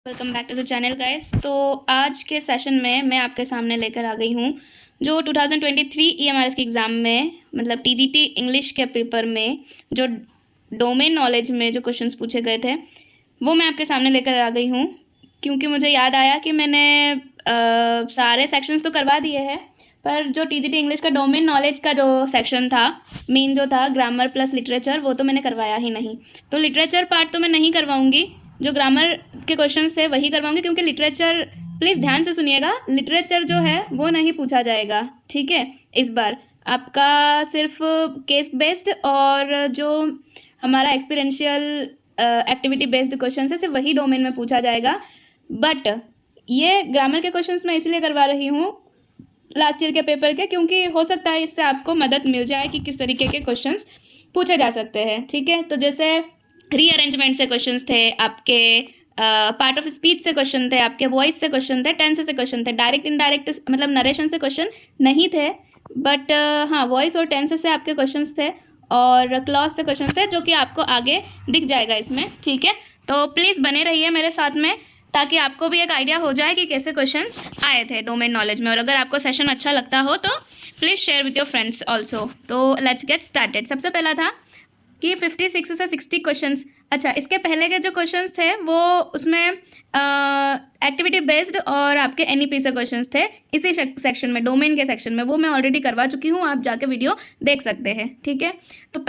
Welcome back to the channel guys. तो आज के सेशन में मैं आपके सामने लेकर आ गई हूँ जो 2023 EMRS के एग्ज़ाम में मतलब TGT इंग्लिश के पेपर में जो डोमेन नॉलेज में जो क्वेश्चंस पूछे गए थे वो मैं आपके सामने लेकर आ गई हूँ, क्योंकि मुझे याद आया कि मैंने सारे सेक्शंस तो करवा दिए हैं, पर जो TGT इंग्लिश का डोमेन नॉलेज का जो सेक्शन था मेन जो था ग्रामर प्लस लिटरेचर, वो तो मैंने करवाया ही नहीं। तो लिटरेचर पार्ट तो मैं नहीं करवाऊँगी, जो ग्रामर के क्वेश्चंस थे वही करवाऊंगी, क्योंकि लिटरेचर प्लीज़ ध्यान से सुनिएगा, लिटरेचर जो है वो नहीं पूछा जाएगा, ठीक है। इस बार आपका सिर्फ केस बेस्ड और जो हमारा एक्सपीरियंशियल एक्टिविटी बेस्ड क्वेश्चन है सिर्फ वही डोमेन में पूछा जाएगा। बट ये ग्रामर के क्वेश्चंस मैं इसलिए करवा रही हूँ लास्ट ईयर के पेपर के, क्योंकि हो सकता है इससे आपको मदद मिल जाए कि किस तरीके के क्वेश्चंस पूछे जा सकते हैं, ठीक है। तो जैसे रीअरेंजमेंट से क्वेश्चंस थे, आपके पार्ट ऑफ स्पीच से क्वेश्चन थे, आपके वॉइस से क्वेश्चन थे, टेंस से क्वेश्चन थे, डायरेक्ट इनडायरेक्ट मतलब नरेशन से क्वेश्चन नहीं थे, बट हाँ वॉइस और टेंस से आपके क्वेश्चंस थे और क्लॉज से क्वेश्चन थे, जो कि आपको आगे दिख जाएगा इसमें, ठीक है। तो प्लीज़ बने रहिए मेरे साथ में ताकि आपको भी एक आइडिया हो जाए कि कैसे क्वेश्चंस आए थे डोमेन नॉलेज में। और अगर आपको सेशन अच्छा लगता हो तो please share with your friends also. तो लेट्स गेट स्टार्टेड। सबसे पहला था कि 56 से 60 क्वेश्चंस। अच्छा, इसके पहले के जो क्वेश्चंस थे वो उसमें एक्टिविटी बेस्ड और आपके NEP से क्वेश्चंस थे इसी सेक्शन में, डोमेन के सेक्शन में, वो मैं ऑलरेडी करवा चुकी हूँ, आप जाके वीडियो देख सकते हैं, ठीक है। तो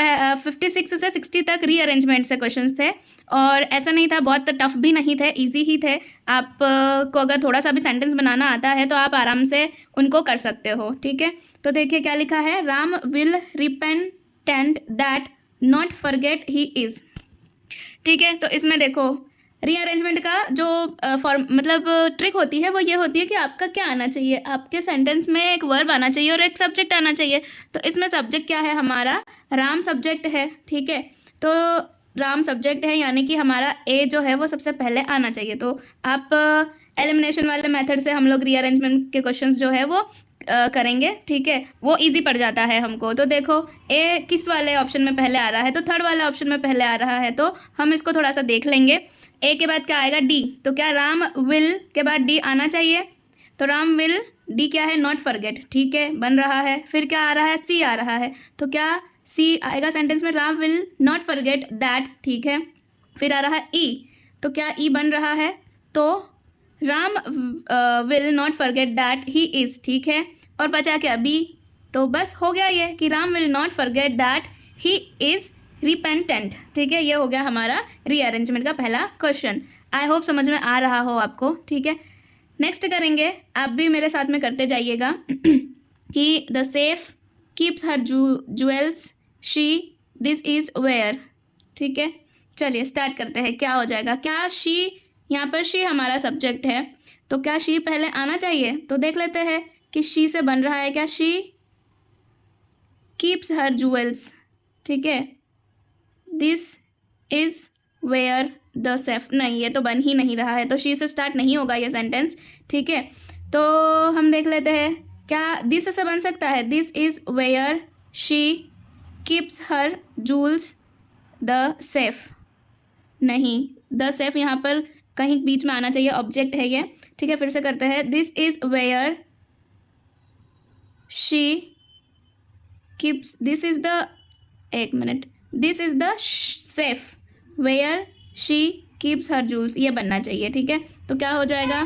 56 से 60 तक रीअरेंजमेंट से क्वेश्चंस थे और ऐसा नहीं था, बहुत टफ भी नहीं थे, ईजी ही थे। आप को अगर थोड़ा सा भी सेंटेंस बनाना आता है तो आप आराम से उनको कर सकते हो, ठीक है। तो देखिए क्या लिखा है, Ram will repentant that not forget he is, ठीक है। तो इसमें देखो रीअरेंजमेंट का जो मतलब ट्रिक होती है वो ये होती है कि आपका क्या आना चाहिए, आपके सेंटेंस में एक वर्ब आना चाहिए और एक सब्जेक्ट आना चाहिए। तो इसमें सब्जेक्ट क्या है, हमारा राम सब्जेक्ट है, ठीक है। तो राम सब्जेक्ट है यानी कि हमारा ए जो है वो सबसे पहले आना चाहिए। तो आप एलिमिनेशन वाले मेथड से हम लोग रीअरेंजमेंट के क्वेश्चंस जो है वो करेंगे, ठीक है, वो इजी पड़ जाता है हमको। तो देखो ए किस वाले ऑप्शन में पहले आ रहा है, तो थर्ड वाले ऑप्शन में पहले आ रहा है, तो हम इसको थोड़ा सा देख लेंगे। ए के बाद क्या आएगा, डी, तो क्या राम विल के बाद डी आना चाहिए, तो राम विल डी क्या है, नॉट फॉरगेट, ठीक है, बन रहा है। फिर क्या आ रहा है, सी आ रहा है, तो क्या सी आएगा सेंटेंस में, Ram will not forget that, ठीक है। फिर आ रहा है ई, तो क्या ई बन रहा है, तो Ram will not forget that he is, ठीक है। और बचा क्या, बी, तो बस हो गया ये कि Ram will not forget that he is repentant, ठीक है। ये हो गया हमारा रीअरेंजमेंट का पहला क्वेश्चन। आई होप समझ में आ रहा हो आपको, ठीक है। नेक्स्ट करेंगे, आप भी मेरे साथ में करते जाइएगा कि the safe keeps her jewels she this is where, ठीक है। चलिए स्टार्ट करते हैं, क्या हो जाएगा, क्या शी, यहाँ पर शी हमारा सब्जेक्ट है, तो क्या शी पहले आना चाहिए, तो देख लेते हैं कि शी से बन रहा है क्या, शी कीप्स हर ज्वेल्स, ठीक है, this is where the safe, नहीं ये तो बन ही नहीं रहा है, तो शी से स्टार्ट नहीं होगा ये सेंटेंस, ठीक है। तो हम देख लेते हैं क्या दिस से बन सकता है, this is where she keeps her jewels the safe, नहीं, द सेफ यहाँ पर कहीं बीच में आना चाहिए, ऑब्जेक्ट है ये, ठीक है। फिर से करते हैं, this is where she keeps, this is the, एक मिनट, this is the safe where she keeps her jewels, ये बनना चाहिए, ठीक है। तो क्या हो जाएगा,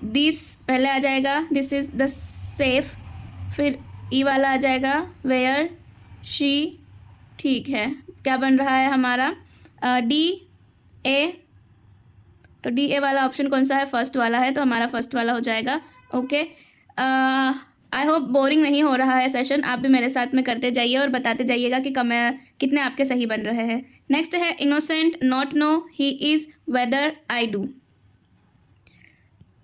दिस पहले आ जाएगा, दिस इज़ द सेफ, फिर ई वाला आ जाएगा वेयर शी, ठीक है। क्या बन रहा है हमारा, डी ए, तो डी ए वाला ऑप्शन कौन सा है, फर्स्ट वाला है, तो हमारा फर्स्ट वाला हो जाएगा, ओके। आई होप बोरिंग नहीं हो रहा है सेशन, आप भी मेरे साथ में करते जाइए और बताते जाइएगा कि कितने आपके सही बन रहे हैं। नेक्स्ट है innocent not know he is whether I do,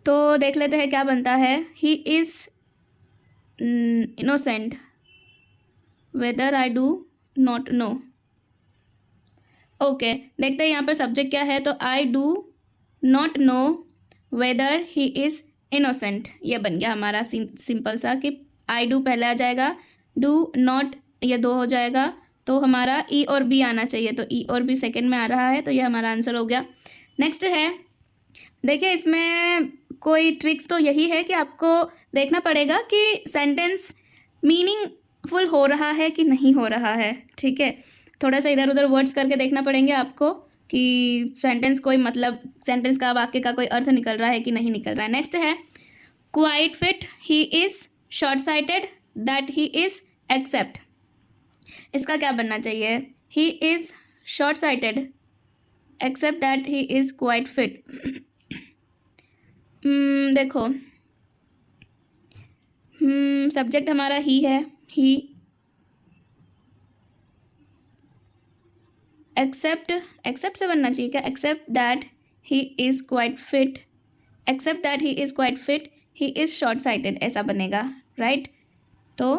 तो देख लेते हैं क्या बनता है, he is innocent whether I do not know, okay. देखते हैं यहाँ पर सब्जेक्ट क्या है, तो I do not know whether he is innocent, ये बन गया हमारा सिंपल सा कि आई डू पहले आ जाएगा, डू नॉट ये दो हो जाएगा, तो हमारा ई और बी आना चाहिए, तो ई और बी सेकंड में आ रहा है, तो ये हमारा आंसर हो गया। नेक्स्ट है देखिए इसमें कोई ट्रिक्स तो यही है कि आपको देखना पड़ेगा कि सेंटेंस मीनिंगफुल हो रहा है कि नहीं हो रहा है, ठीक है। थोड़ा सा इधर उधर वर्ड्स करके देखना पड़ेंगे आपको कि सेंटेंस कोई मतलब सेंटेंस का वाक्य का कोई अर्थ निकल रहा है कि नहीं निकल रहा है। नेक्स्ट है quite fit, he is short sighted, that he is except. इसका क्या बनना चाहिए? He is short sighted except that he is quite fit. देखो सब्जेक्ट हमारा ही है, ही। एक्सेप्ट से बनना चाहिए क्या? Except that he is quite fit, except that he is quite fit, he is short sighted, ऐसा बनेगा, राइट। तो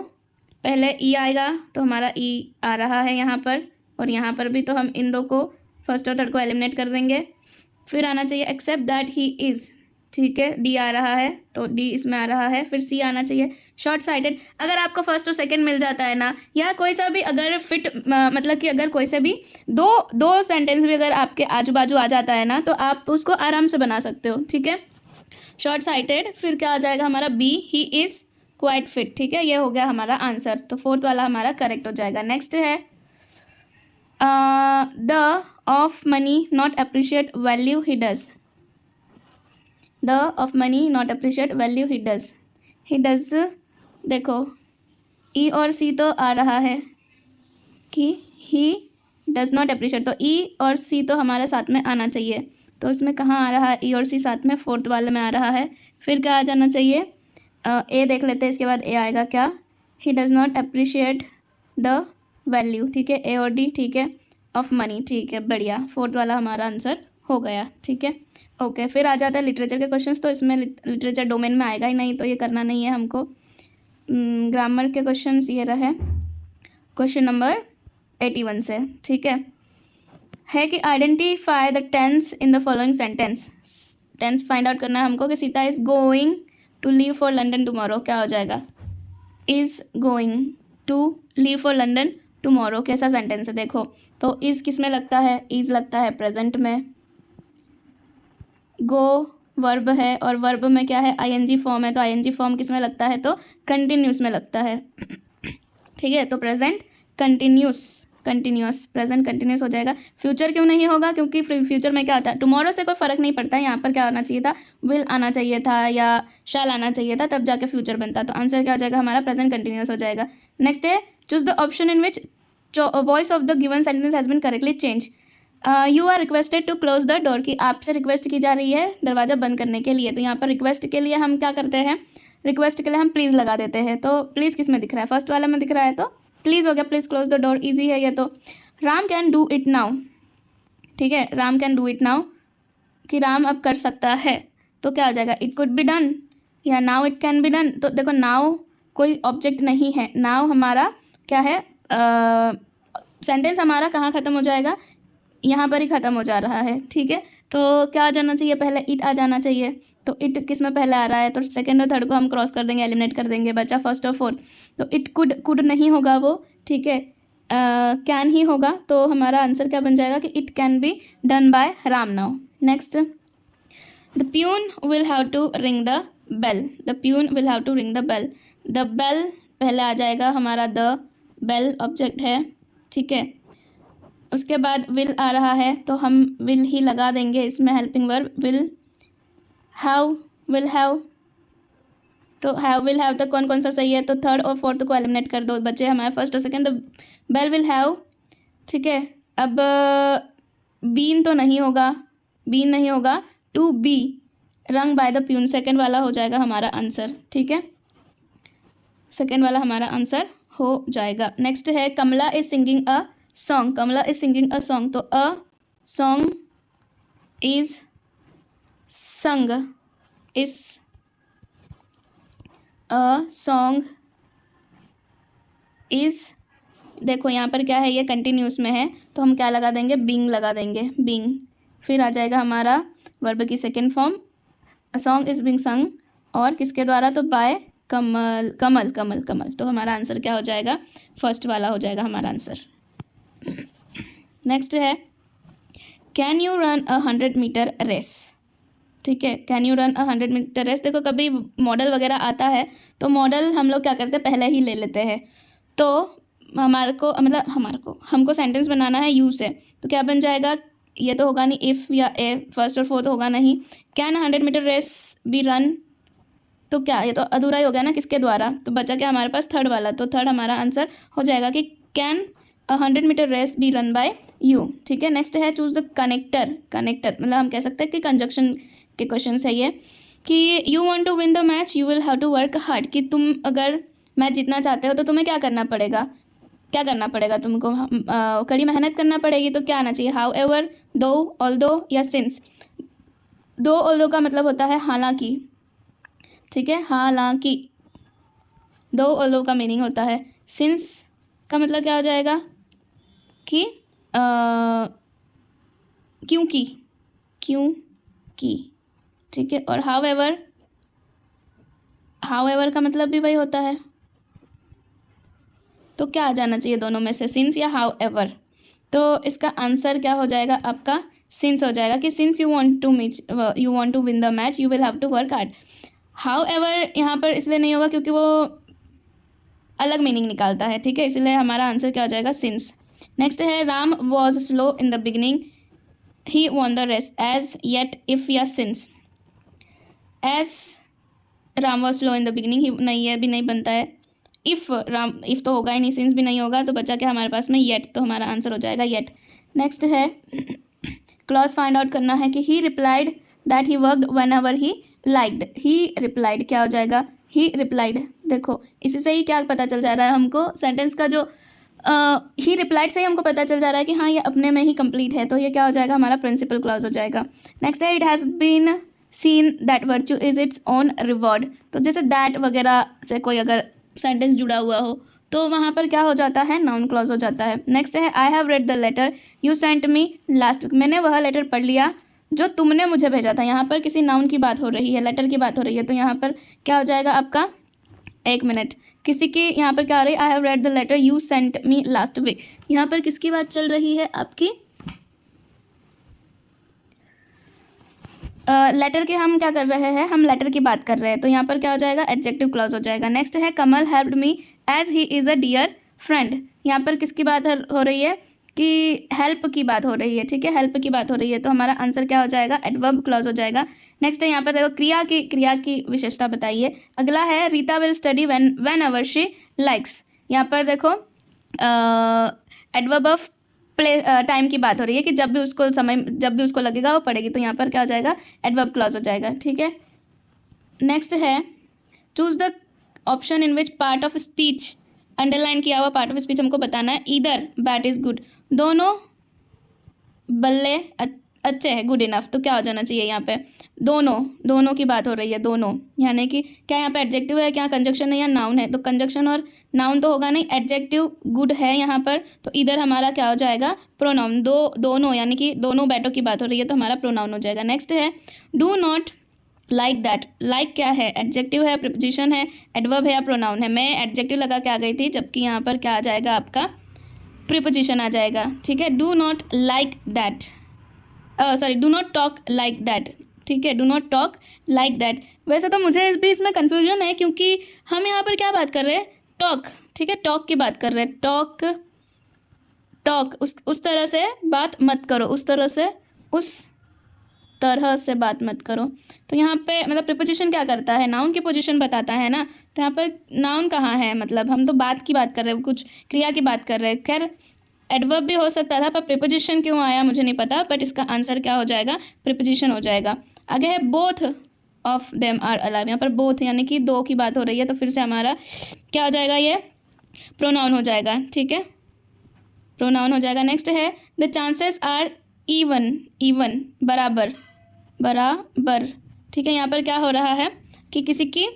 पहले ई आएगा तो हमारा ई आ रहा है यहाँ पर, और यहाँ पर भी, तो हम इन दो को फर्स्ट और थर्ड को एलिमिनेट कर देंगे। फिर आना चाहिए एक्सेप्ट दैट ही इज़, ठीक है, डी आ रहा है तो डी इसमें आ रहा है। फिर सी आना चाहिए शॉर्ट साइटेड। अगर आपको फर्स्ट और सेकंड मिल जाता है ना, या कोई सा भी अगर फिट मतलब कि अगर कोई से भी दो सेंटेंस भी अगर आपके आजू बाजू आ जाता है ना, तो आप उसको आराम से बना सकते हो, ठीक है। शॉर्ट साइटेड, फिर क्या आ जाएगा हमारा B, he is quite fit, ठीक है। ये हो गया हमारा आंसर, तो फोर्थ वाला हमारा करेक्ट हो जाएगा। नेक्स्ट है the of money not appreciate value he does, the of money not appreciate value he does, he does. देखो ई और सी तो आ रहा है कि ही डज नॉट अप्रिशिएट, तो ई और सी तो हमारे साथ में आना चाहिए, तो इसमें कहाँ आ रहा है? ई और सी साथ में फोर्थ वाले में आ रहा है। फिर क्या आ जाना चाहिए? ए देख लेते हैं, इसके बाद ए आएगा क्या? He does not appreciate the value, ठीक है, ए और डी, ठीक है, ऑफ मनी, ठीक है, बढ़िया। फोर्थ वाला हमारा आंसर हो गया, ठीक है, ओके। फिर आ जाता है लिटरेचर के क्वेश्चंस, तो इसमें लिटरेचर डोमेन में आएगा ही नहीं, तो ये करना नहीं है हमको। ग्रामर के क्वेश्चंस ये रहे क्वेश्चन नंबर 81 से, ठीक है कि identify the tense in the following sentence. Tense find out करना है हमको कि Sita is going to leave for London tomorrow, क्या हो जाएगा? Is going to leave for London tomorrow, कैसा सेंटेंस है? देखो तो इज़ किस में लगता है? इज़ लगता है प्रेजेंट में, गो वर्ब है, और वर्ब में क्या है? आईएनजी फॉर्म है, तो आईएनजी फॉर्म किस में लगता है? तो कंटिन्यूस में लगता है, ठीक है। तो प्रेजेंट कंटिन्यूस प्रेजेंट कंटिन्यूस हो जाएगा। फ्यूचर क्यों नहीं होगा? क्योंकि फ्यूचर में क्या आता है? टुमारो से कोई फ़र्क नहीं पड़ता है, यहाँ पर क्या आना चाहिए था? विल आना चाहिए था या शैल आना चाहिए था, तब जाके फ्यूचर बनता। तो आंसर क्या हो जाएगा हमारा? प्रेजेंट कंटिन्यूस हो जाएगा। नेक्स्ट है choose the option in which voice of the given sentence has been correctly change. You are requested to close the door, की आपसे रिक्वेस्ट की जा रही है दरवाज़ा बंद करने के लिए। तो यहाँ पर रिक्वेस्ट के लिए हम क्या करते हैं? रिक्वेस्ट के लिए हम प्लीज़ लगा देते हैं। तो प्लीज़ किस में दिख रहा है? फर्स्ट वाला में दिख रहा है, तो प्लीज़ हो गया, please close the door, easy है ये तो। Ram can do it now, ठीक है, Ram can do it now, कि राम अब कर सकता है, तो क्या हो जाएगा? इट कुड बी डन, या now it can be done. तो देखो नाउ कोई ऑब्जेक्ट नहीं है, नाउ हमारा क्या है? सेंटेंस हमारा कहाँ ख़त्म हो जाएगा? यहाँ पर ही ख़त्म हो जा रहा है, ठीक है। तो क्या आ जाना चाहिए? पहले इट आ जाना चाहिए। तो इट किस में पहले आ रहा है? तो सेकंड और थर्ड को हम क्रॉस कर देंगे, एलिमिनेट कर देंगे, बचा फर्स्ट और फोर्थ। तो इट कुड नहीं होगा वो, ठीक है, कैन ही होगा। तो हमारा आंसर क्या बन जाएगा? कि it can be done by Ram now. Next, the peon will have to ring the bell, the peon will have to ring the bell. The bell पहले आ जाएगा हमारा, द बेल ऑब्जेक्ट है, ठीक है। उसके बाद विल आ रहा है, तो हम विल ही लगा देंगे इसमें, हेल्पिंग वर्ब विल हैव, तो हैव विल हैव तक कौन कौन सा सही है? तो थर्ड और फोर्थ को एलिमिनेट कर दो, बचे हमारे फर्स्ट और second. The bell will have, ठीक है। अब बीन तो नहीं होगा, बीन नहीं होगा, टू बी रंग बाय द प्यून, सेकंड वाला हो जाएगा हमारा आंसर, ठीक है, सेकंड वाला हमारा आंसर हो जाएगा। नेक्स्ट है Kamala is singing a song, Kamala is singing a song, तो a song is sung, is a song is, देखो यहाँ पर क्या है? ये कंटिन्यूस में है, तो हम क्या लगा देंगे? बीइंग लगा देंगे, बीइंग। फिर आ जाएगा हमारा वर्ब की second form, a song is being संग, और किसके द्वारा? तो बाय कमल, कमल कमल कमल। तो हमारा आंसर क्या हो जाएगा? फर्स्ट वाला हो जाएगा हमारा आंसर। नेक्स्ट है can you run 100 meter race, ठीक है। Can you run 100 meter race, देखो कभी मॉडल वगैरह आता है तो मॉडल हम लोग क्या करते हैं पहले ही ले लेते हैं। तो हमको सेंटेंस बनाना है यू से, तो क्या बन जाएगा, ये तो होगा नहीं इफ़ या ए, फर्स्ट और फोर्थ होगा नहीं। Can 100 meter race be run, तो क्या ये तो अधूरा ही हो गया ना, किसके द्वारा, तो बचा क्या हमारे पास थर्ड वाला, तो थर्ड हमारा आंसर हो जाएगा कि can 100 meter race be run by you. ठीक है। नेक्स्ट है चूज द कनेक्टर। कनेक्टर मतलब हम कह सकते हैं कि कंजक्शन के क्वेश्चन है ये, कि you want to win the match you will have to work hard, कि तुम अगर मैच जीतना चाहते हो तो तुम्हें क्या करना पड़ेगा, क्या करना पड़ेगा तुमको, कड़ी मेहनत करना पड़ेगी। तो क्या आना चाहिए, हाउ एवर, दो, ऑल्दो या सिंस। दो ऑल्दो का मतलब होता है हालांकि, ठीक है, हालांकि। दो ऑल्दो का मीनिंग होता है सिंस का मतलब क्या हो जाएगा कि क्योंकि, क्योंकि, ठीक है। और हाउ एवर, हाउ एवर का मतलब भी वही होता है, तो क्या आ जाना चाहिए दोनों में से, सिंस या हाउ एवर। तो इसका आंसर क्या हो जाएगा आपका, सिंस हो जाएगा, कि since you want to win the match you will have to work hard. However यहाँ पर इसलिए नहीं होगा क्योंकि वो अलग मीनिंग निकालता है, ठीक है, इसलिए हमारा आंसर क्या हो जाएगा, सिंस। नेक्स्ट है Ram was slow in the beginning he won the race, as, yet, if या since. As Ram was slow in the beginning, he नहीं, ये भी नहीं बनता है। इफ़ तो होगा ही नहीं, सिंस भी नहीं होगा, तो बचा क्या हमारे पास में, येट, तो हमारा आंसर हो जाएगा येट। नेक्स्ट है क्लॉज फाइंड आउट करना है कि ही replied that he worked when ever he liked. He replied क्या हो जाएगा, ही रिप्लाइड, देखो इसी से ही क्या पता चल जा रहा है हमको, सेंटेंस का जो ही रिप्लाइड से ही हमको पता चल जा रहा है कि हाँ ये अपने में ही कंप्लीट है, तो ये क्या हो जाएगा, हमारा प्रिंसिपल क्लॉज हो जाएगा। नेक्स्ट है it has been seen that virtue is its own reward. तो जैसे दैट वगैरह से कोई अगर सेंटेंस जुड़ा हुआ हो तो वहाँ पर क्या हो जाता है, नाउन क्लॉज हो जाता है। नेक्स्ट है I have read the letter you sent me last week, मैंने वह लेटर पढ़ लिया जो तुमने मुझे भेजा था। यहाँ पर किसी नाउन की बात हो रही है, लेटर की बात हो रही है, तो यहाँ पर क्या हो जाएगा आपका, एक मिनट, किसी की यहाँ पर क्या आ रही है, I have read the letter you sent me last week. यहाँ पर किसकी बात चल रही है आपकी, लेटर के हम क्या कर रहे हैं, हम लेटर की बात कर रहे हैं, तो यहाँ पर क्या हो जाएगा, एडजेक्टिव क्लॉज हो जाएगा। नेक्स्ट है Kamal helped me as he is a dear friend. यहाँ पर किसकी बात हो रही है, कि हेल्प की बात हो रही है, ठीक है, हेल्प की बात हो रही है, तो हमारा आंसर क्या हो जाएगा, एडवर्ब क्लॉज हो जाएगा। नेक्स्ट है यहाँ पर देखो क्रिया की विशेषता बताइए। अगला है Rita will study when ever she likes. यहाँ पर देखो एडवर्ब ऑफ टाइम की बात हो रही है कि जब भी उसको लगेगा वो पढ़ेगी, तो यहाँ पर क्या हो जाएगा, एडवर्ब क्लॉज हो जाएगा, ठीक है। नेक्स्ट है choose the option in which part of speech, underline किया हुआ पार्ट ऑफ स्पीच हमको बताना है। ईदर बैट इज गुड, दोनों बल्ले अच्छे हैं, गुड इनफ, तो क्या हो जाना चाहिए यहाँ पे, दोनों की बात हो रही है, दोनों, यानी कि क्या यहाँ पे एडजेक्टिव है, क्या कंजक्शन है या नाउन है, तो कंजक्शन और नाउन तो होगा नहीं, एडजेक्टिव गुड है यहाँ पर, तो इधर हमारा क्या हो जाएगा, प्रोनाउन। दोनों यानी कि दोनों बैटों की बात हो रही है, तो हमारा प्रोनाउन हो जाएगा। नेक्स्ट है do not like that. Like क्या है, एडजेक्टिव है, प्रीपोजिशन है, एडवर्ब है या प्रोनाउन है। मैं एडजेक्टिव लगा के आ गई थी, जबकि यहाँ पर क्या आ जाएगा आपका, प्रीपोजिशन आ जाएगा, ठीक है। Do not like that, do not talk like that, ठीक है, do not talk like that. वैसे तो मुझे भी इसमें कन्फ्यूजन है, क्योंकि हम यहाँ पर क्या बात कर रहे हैं, टॉक, ठीक है, टॉक की बात कर रहे हैं, टॉक उस तरह से बात मत करो, उस तरह से बात मत करो। तो यहाँ पे मतलब प्रीपोजिशन क्या करता है, नाउन की पोजीशन बताता है ना, तो यहाँ पर नाउन कहाँ है, मतलब हम तो बात की बात कर रहे हैं, कुछ क्रिया की बात कर रहे हैं। खैर एडवर्ब भी हो सकता था, पर प्रीपोजिशन क्यों आया मुझे नहीं पता, बट इसका आंसर क्या हो जाएगा, प्रीपोजिशन हो जाएगा। आगे है both of them are alive. यहाँ पर बोथ यानी कि दो की बात हो रही है, तो फिर से हमारा क्या हो जाएगा, ये प्रोनाउन हो जाएगा, ठीक है, प्रोनाउन हो जाएगा। नेक्स्ट है द चांसेस आर इवन, बराबर, ठीक है। यहाँ पर क्या हो रहा है कि किसी की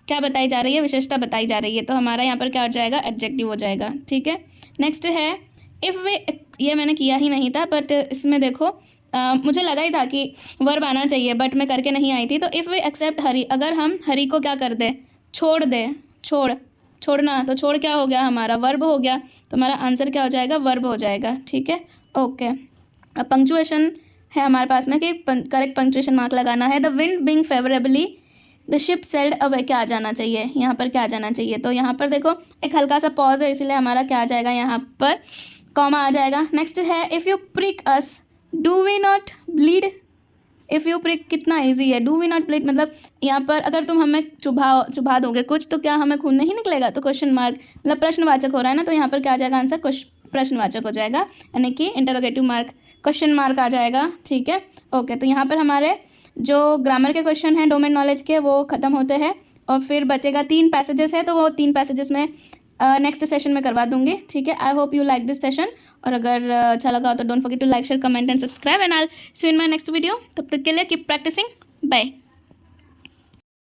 क्या बताई जा रही है, विशेषता बताई जा रही है, तो हमारा यहाँ पर क्या हो जाएगा, एडजेक्टिव हो जाएगा, ठीक है। नेक्स्ट है इफ़ वे, ये मैंने किया ही नहीं था, बट इसमें देखो मुझे लगा ही था कि वर्ब आना चाहिए, बट मैं करके नहीं आई थी। तो इफ़ वे एक्सेप्ट हरी, अगर हम हरी को क्या कर दे, छोड़ना, तो छोड़ क्या हो गया हमारा, वर्ब हो गया, तो हमारा आंसर क्या हो जाएगा, वर्ब हो जाएगा, ठीक है, ओके। अब पंक्चुएशन है हमारे पास में कि करेक्ट पंक्चुएशन मार्क लगाना है। The wind being favourably the ship sailed away, क्या आ जाना चाहिए यहाँ पर, क्या आ जाना चाहिए। तो यहाँ पर देखो एक हल्का सा पॉज है, इसलिए हमारा क्या आ जाएगा, यहाँ पर कॉमा आ जाएगा। नेक्स्ट है if you prick us do we not bleed. If you prick कितना इजी है, डू वी नॉट ब्लीड मतलब यहाँ पर अगर तुम हमें चुभा दोगे कुछ तो क्या हमें खून नहीं निकलेगा। तो क्वेश्चन मार्क मतलब प्रश्नवाचक हो रहा है ना, तो यहाँ पर क्या आ जाएगा आंसर, प्रश्नवाचक हो जाएगा, यानी कि इंटरोगेटिव मार्क क्वेश्चन मार्क आ जाएगा। ठीक है, ओके। तो यहाँ पर हमारे जो ग्रामर के क्वेश्चन हैं डोमेन नॉलेज के वो ख़त्म होते हैं, और फिर बचेगा 3 पैसेजेस है, तो वो 3 पैसेजेस में नेक्स्ट सेशन में करवा दूंगी। ठीक है, I hope you like this session, और अगर अच्छा लगा हो तो don't forget to like share comment and subscribe, and I see you in my next video. तब तक के लिए कीप प्रैक्टिसिंग, बाय।